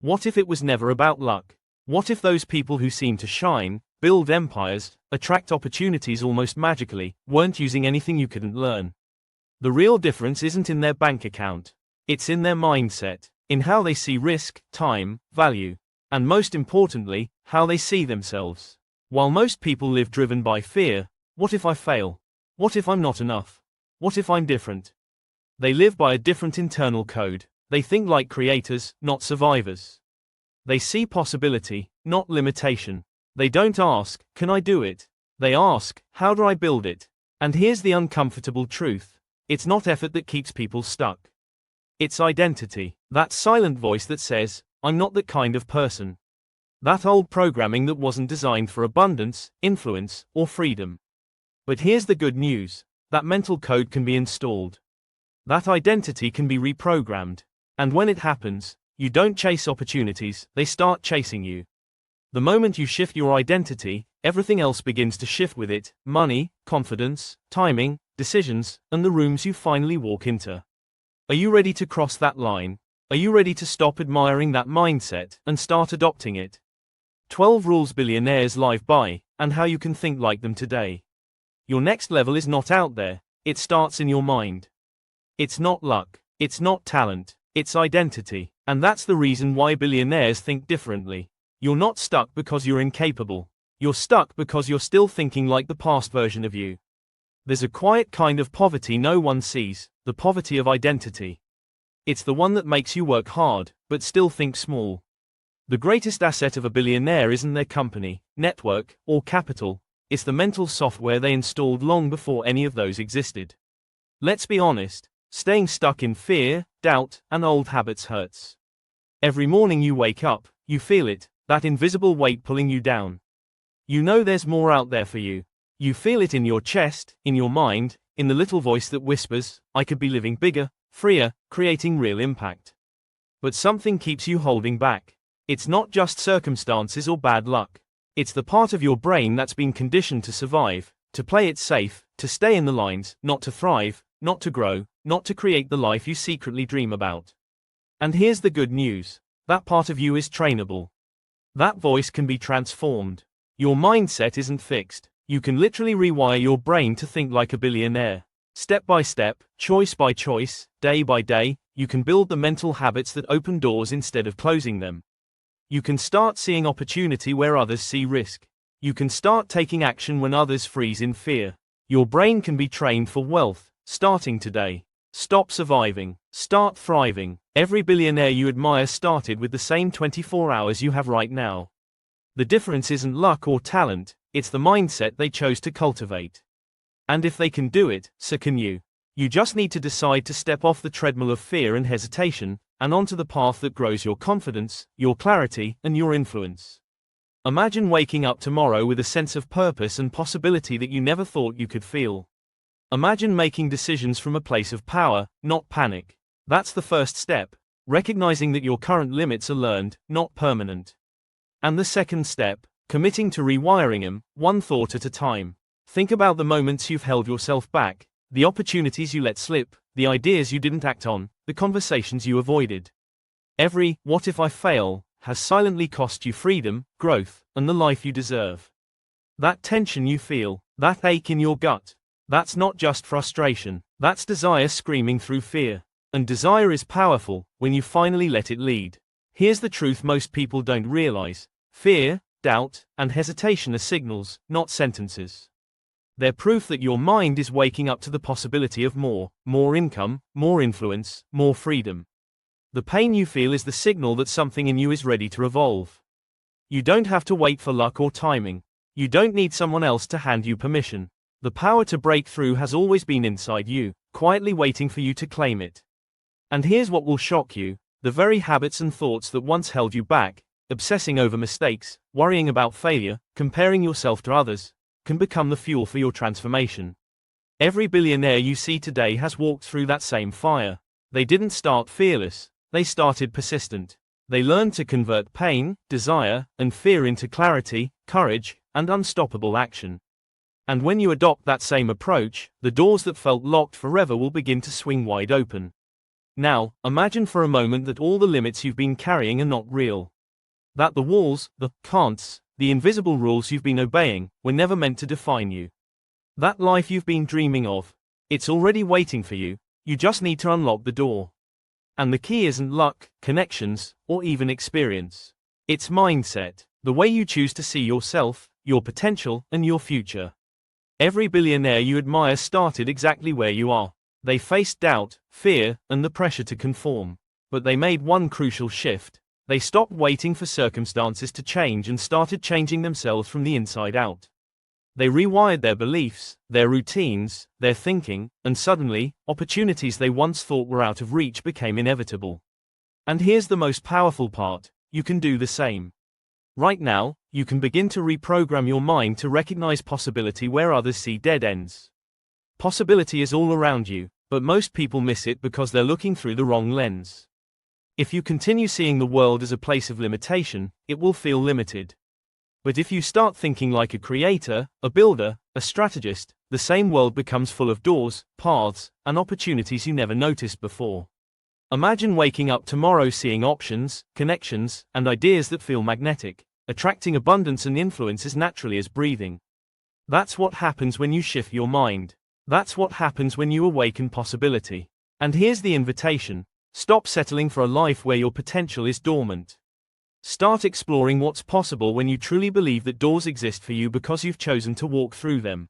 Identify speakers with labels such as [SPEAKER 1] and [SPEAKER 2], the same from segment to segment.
[SPEAKER 1] What if it was never about luck? What if those people who seem to shine, build empires, attract opportunities almost magically, weren't using anything you couldn't learn? The real difference isn't in their bank account. It's in their mindset, in how they see risk, time, value, and most importantly, how they see themselves. While most people live driven by fear, what if I fail? What if I'm not enough? What if I'm different? They live by a different internal code. They think like creators, not survivors. They see possibility, not limitation. They don't ask, can I do it? They ask, how do I build it? And here's the uncomfortable truth. It's not effort that keeps people stuck. It's identity. That silent voice that says, I'm not that kind of person. That old programming that wasn't designed for abundance, influence, or freedom. But here's the good news. That mental code can be installed. That identity can be reprogrammed. And when it happens, you don't chase opportunities, they start chasing you. The moment you shift your identity, everything else begins to shift with it: money, confidence, timing, decisions, and the rooms you finally walk into. Are you ready to cross that line? Are you ready to stop admiring that mindset and start adopting it? 12 rules billionaires live by, and how you can think like them today. Your next level is not out there, it starts in your mind. It's not luck, it's not talent, it's identity, and that's the reason why billionaires think differently. You're not stuck because you're incapable. You're stuck because you're still thinking like the past version of you. There's a quiet kind of poverty no one sees, the poverty of identity. It's the one that makes you work hard, but still think small. The greatest asset of a billionaire isn't their company, network, or capital, it's the mental software they installed long before any of those existed. Let's be honest, staying stuck in fear, doubt, and old habits hurts. Every morning you wake up, you feel it, that invisible weight pulling you down. You know there's more out there for you. You feel it in your chest, in your mind, in the little voice that whispers, I could be living bigger, freer, creating real impact. But something keeps you holding back. It's not just circumstances or bad luck. It's the part of your brain that's been conditioned to survive, to play it safe, to stay in the lines, not to thrive, not to grow, not to create the life you secretly dream about. And here's the good news. That part of you is trainable. That voice can be transformed. Your mindset isn't fixed. You can literally rewire your brain to think like a billionaire. Step by step, choice by choice, day by day, you can build the mental habits that open doors instead of closing them. You can start seeing opportunity where others see risk. You can start taking action when others freeze in fear. Your brain can be trained for wealth, starting today. Stop surviving, start thriving. Every billionaire you admire started with the same 24 hours you have right now. The difference isn't luck or talent, it's the mindset they chose to cultivate. And if they can do it, so can you. You just need to decide to step off the treadmill of fear and hesitation, and onto the path that grows your confidence, your clarity, and your influence. Imagine waking up tomorrow with a sense of purpose and possibility that you never thought you could feel. Imagine making decisions from a place of power, not panic. That's the first step, recognizing that your current limits are learned, not permanent. And the second step, committing to rewiring them, one thought at a time. Think about the moments you've held yourself back, the opportunities you let slip, the ideas you didn't act on, the conversations you avoided. Every "what if I fail" has silently cost you freedom, growth, and the life you deserve. That tension you feel, that ache in your gut, that's not just frustration, that's desire screaming through fear. And desire is powerful when you finally let it lead. Here's the truth most people don't realize. Fear, doubt, and hesitation are signals, not sentences. They're proof that your mind is waking up to the possibility of more income, more influence, more freedom. The pain you feel is the signal that something in you is ready to evolve. You don't have to wait for luck or timing. You don't need someone else to hand you permission. The power to break through has always been inside you, quietly waiting for you to claim it. And here's what will shock you. The very habits and thoughts that once held you back, obsessing over mistakes, worrying about failure, comparing yourself to others, can become the fuel for your transformation. Every billionaire you see today has walked through that same fire. They didn't start fearless, they started persistent. They learned to convert pain, desire, and fear into clarity, courage, and unstoppable action. And when you adopt that same approach, the doors that felt locked forever will begin to swing wide open. Now, imagine for a moment that all the limits you've been carrying are not real. That the walls, the can'ts, the invisible rules you've been obeying, were never meant to define you. That life you've been dreaming of, it's already waiting for you, you just need to unlock the door. And the key isn't luck, connections, or even experience. It's mindset, the way you choose to see yourself, your potential, and your future. Every billionaire you admire started exactly where you are. They faced doubt, fear, and the pressure to conform. But they made one crucial shift. They stopped waiting for circumstances to change and started changing themselves from the inside out. They rewired their beliefs, their routines, their thinking, and suddenly, opportunities they once thought were out of reach became inevitable. And here's the most powerful part: you can do the same. Right now, you can begin to reprogram your mind to recognize possibility where others see dead ends. Possibility is all around you, but most people miss it because they're looking through the wrong lens. If you continue seeing the world as a place of limitation, it will feel limited. But if you start thinking like a creator, a builder, a strategist, the same world becomes full of doors, paths, and opportunities you never noticed before. Imagine waking up tomorrow seeing options, connections, and ideas that feel magnetic, attracting abundance and influence as naturally as breathing. That's what happens when you shift your mind. That's what happens when you awaken possibility. And here's the invitation: stop settling for a life where your potential is dormant. Start exploring what's possible when you truly believe that doors exist for you because you've chosen to walk through them.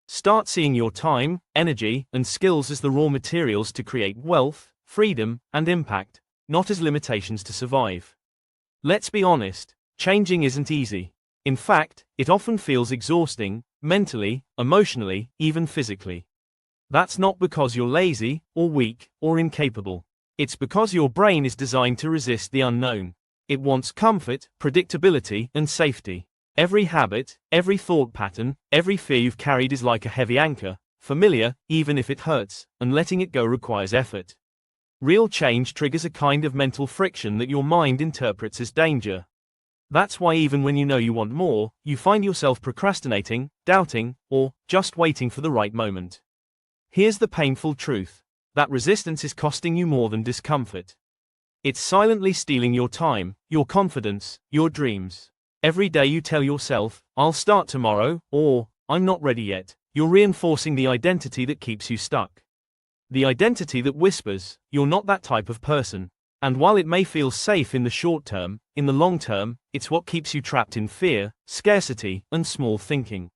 [SPEAKER 1] Start seeing your time, energy, and skills as the raw materials to create wealth, freedom, and impact, not as limitations to survive. Let's be honest, changing isn't easy. In fact, it often feels exhausting, mentally, emotionally, even physically. That's not because you're lazy, or weak, or incapable. It's because your brain is designed to resist the unknown. It wants comfort, predictability, and safety. Every habit, every thought pattern, every fear you've carried is like a heavy anchor, familiar, even if it hurts, and letting it go requires effort. Real change triggers a kind of mental friction that your mind interprets as danger. That's why even when you know you want more, you find yourself procrastinating, doubting, or just waiting for the right moment. Here's the painful truth: that resistance is costing you more than discomfort. It's silently stealing your time, your confidence, your dreams. Every day you tell yourself, "I'll start tomorrow," or "I'm not ready yet," you're reinforcing the identity that keeps you stuck. The identity that whispers, "You're not that type of person." And while it may feel safe in the short term, in the long term, it's what keeps you trapped in fear, scarcity, and small thinking.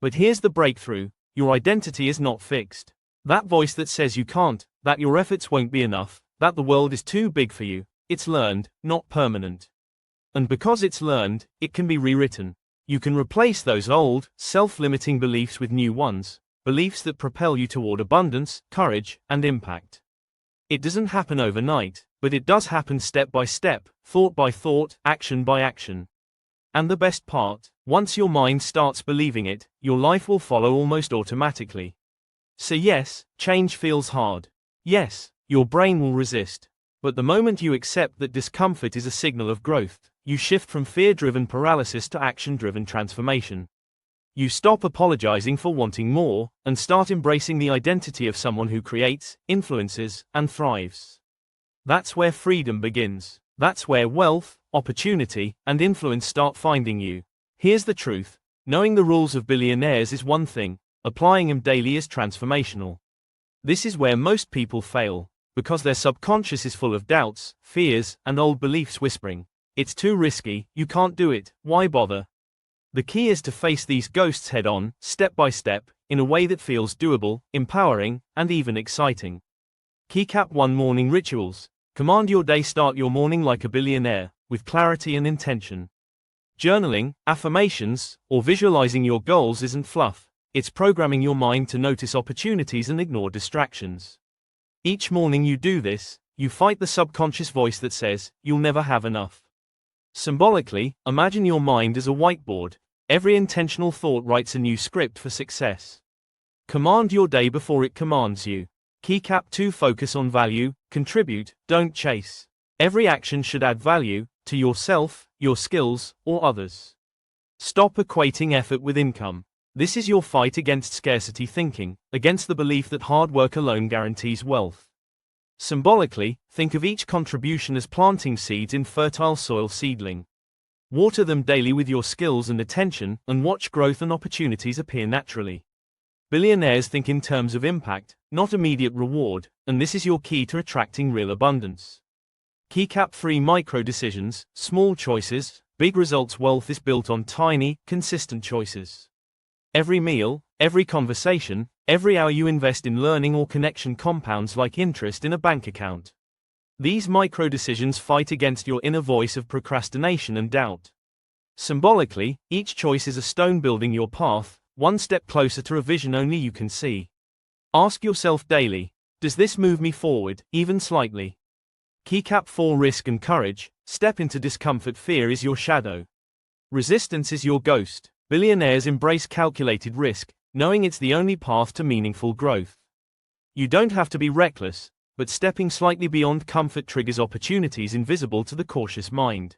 [SPEAKER 1] But here's the breakthrough: your identity is not fixed. That voice that says you can't, that your efforts won't be enough, that the world is too big for you, it's learned, not permanent. And because it's learned, it can be rewritten. You can replace those old, self-limiting beliefs with new ones, beliefs that propel you toward abundance, courage, and impact. It doesn't happen overnight, but it does happen step by step, thought by thought, action by action. And the best part, once your mind starts believing it, your life will follow almost automatically. So yes, change feels hard. Yes, your brain will resist. But the moment you accept that discomfort is a signal of growth, you shift from fear-driven paralysis to action-driven transformation. You stop apologizing for wanting more, and start embracing the identity of someone who creates, influences, and thrives. That's where freedom begins. That's where wealth, opportunity, and influence start finding you. Here's the truth: knowing the rules of billionaires is one thing, applying them daily is transformational. This is where most people fail, because their subconscious is full of doubts, fears, and old beliefs whispering, "It's too risky, you can't do it, why bother?" The key is to face these ghosts head-on, step by step, in a way that feels doable, empowering, and even exciting. Keycap 1 Morning Rituals. Command your day. Start your morning like a billionaire, with clarity and intention. Journaling, affirmations, or visualizing your goals isn't fluff. It's programming your mind to notice opportunities and ignore distractions. Each morning you do this, you fight the subconscious voice that says, "You'll never have enough." Symbolically, imagine your mind as a whiteboard. Every intentional thought writes a new script for success. Command your day before it commands you. Keycap 2 Focus on value, contribute, don't chase. Every action should add value, to yourself, your skills, or others. Stop equating effort with income. This is your fight against scarcity thinking, against the belief that hard work alone guarantees wealth. Symbolically, think of each contribution as planting seeds in fertile soil seedling. Water them daily with your skills and attention, and watch growth and opportunities appear naturally. Billionaires think in terms of impact, not immediate reward, and this is your key to attracting real abundance. Keycap 3 micro decisions, small choices, big results. Wealth is built on tiny, consistent choices. Every meal, every conversation, every hour you invest in learning or connection compounds like interest in a bank account. These micro decisions fight against your inner voice of procrastination and doubt. Symbolically, each choice is a stone building your path, one step closer to a vision only you can see. Ask yourself daily, does this move me forward, even slightly? Keycap 4 risk and courage, step into discomfort. Fear is your shadow. Resistance is your ghost. Billionaires embrace calculated risk, knowing it's the only path to meaningful growth. You don't have to be reckless, but stepping slightly beyond comfort triggers opportunities invisible to the cautious mind.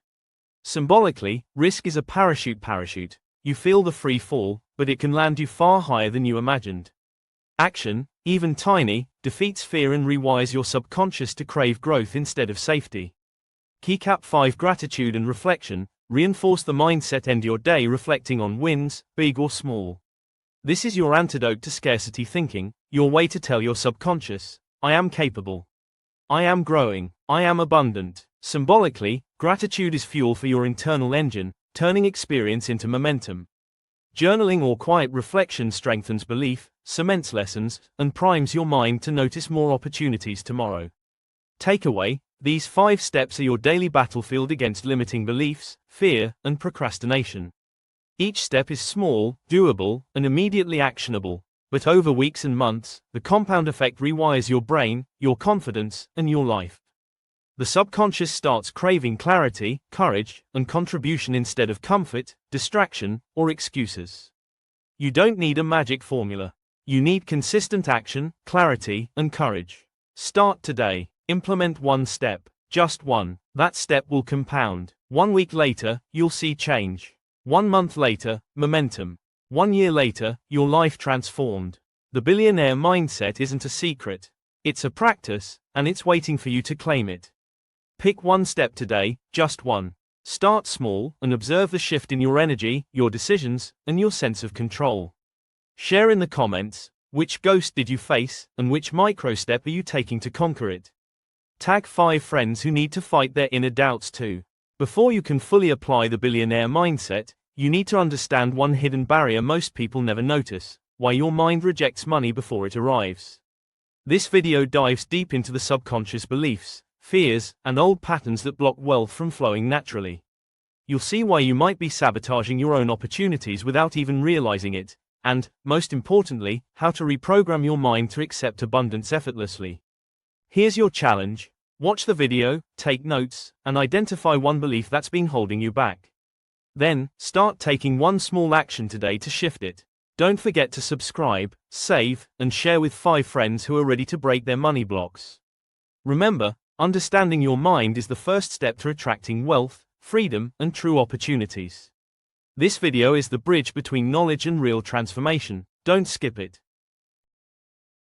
[SPEAKER 1] Symbolically, risk is a parachute. You feel the free fall, but it can land you far higher than you imagined. Action, even tiny, defeats fear and rewires your subconscious to crave growth instead of safety. Keycap 5 gratitude and reflection, reinforce the mindset. End your day reflecting on wins, big or small. This is your antidote to scarcity thinking, your way to tell your subconscious, I am capable. I am growing. I am abundant. Symbolically, gratitude is fuel for your internal engine, turning experience into momentum. Journaling or quiet reflection strengthens belief, cements lessons, and primes your mind to notice more opportunities tomorrow. Takeaway, these 5 steps are your daily battlefield against limiting beliefs, fear, and procrastination. Each step is small, doable, and immediately actionable, but over weeks and months, the compound effect rewires your brain, your confidence, and your life. The subconscious starts craving clarity, courage, and contribution instead of comfort, distraction, or excuses. You don't need a magic formula. You need consistent action, clarity, and courage. Start today. Implement one step, just one. That step will compound. 1 week later, you'll see change. 1 month later, momentum. 1 year later, your life transformed. The billionaire mindset isn't a secret. It's a practice, and it's waiting for you to claim it. Pick one step today, just one. Start small, and observe the shift in your energy, your decisions, and your sense of control. Share in the comments, which ghost did you face, and which micro step are you taking to conquer it? Tag 5 friends who need to fight their inner doubts too. Before you can fully apply the billionaire mindset, you need to understand one hidden barrier most people never notice: why your mind rejects money before it arrives. This video dives deep into the subconscious beliefs, fears, and old patterns that block wealth from flowing naturally. You'll see why you might be sabotaging your own opportunities without even realizing it, and, most importantly, how to reprogram your mind to accept abundance effortlessly. Here's your challenge. Watch the video, take notes, and identify one belief that's been holding you back. Then, start taking one small action today to shift it. Don't forget to subscribe, save, and share with 5 friends who are ready to break their money blocks. Remember, understanding your mind is the first step to attracting wealth, freedom, and true opportunities. This video is the bridge between knowledge and real transformation. Don't skip it.